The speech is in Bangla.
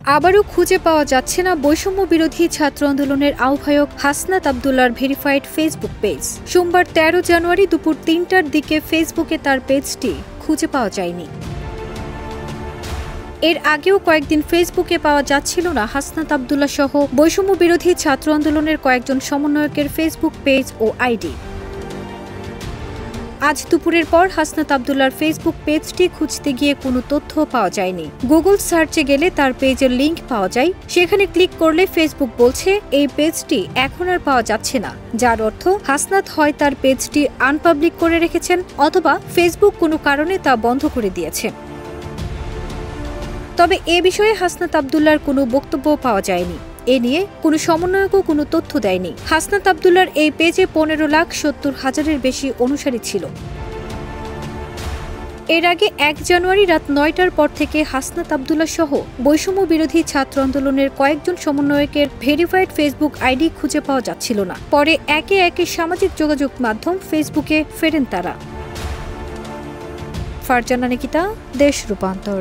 আবারও খুঁজে পাওয়া যাচ্ছে না বৈষম্য বিরোধী ছাত্র আন্দোলনের আহ্বায়ক হাসনাত আব্দুল্লাহর ভেরিফাইড ফেসবুক পেজ। সোমবার ১৩ জানুয়ারি দুপুর ৩টার দিকে ফেসবুকে তার পেজটি খুঁজে পাওয়া যায়নি। এর আগেও কয়েকদিন ফেসবুকে পাওয়া যাচ্ছিল না হাসনাত আব্দুল্লাহ সহ বৈষম্য বিরোধী ছাত্র আন্দোলনের কয়েকজন সমন্বয়কের ফেসবুক পেজ ও আইডি। আজ দুপুরের পর হাসনাত আব্দুল্লাহর ফেসবুক পেজটি খুঁজতে গিয়ে কোনো তথ্য পাওয়া যায়নি। গুগল সার্চে গেলে তার পেজের লিংক পাওয়া যায়, সেখানে ক্লিক করলে ফেসবুক বলছে এই পেজটি এখন আর পাওয়া যাচ্ছে না, যার অর্থ হাসনাত হয় তার পেজটি আনপাবলিক করে রেখেছেন অথবা ফেসবুক কোনো কারণে তা বন্ধ করে দিয়েছে। তবে এ বিষয়ে হাসনাত আব্দুল্লাহর কোনো বক্তব্য পাওয়া যায়নি। এ নিয়ে কোনো সমন্বয়কও কোনো তথ্য দেয়নি। হাসনাত আব্দুল্লাহর এই পেজে ১৫,৭০,০০০-এর বেশি অনুসারী ছিল। এর আগে ১ জানুয়ারি রাত ৯টার পর থেকে হাসনাত আব্দুল্লাহ সহ বৈষম্য বিরোধী ছাত্র আন্দোলনের কয়েকজন সমন্বয়কের ভেরিফাইড ফেসবুক আইডি খুঁজে পাওয়া যাচ্ছিল না। পরে একে একে সামাজিক যোগাযোগ মাধ্যম ফেসবুকে ফেরেন তারা। ফারজানা নিকিতা, দেশ রূপান্তর।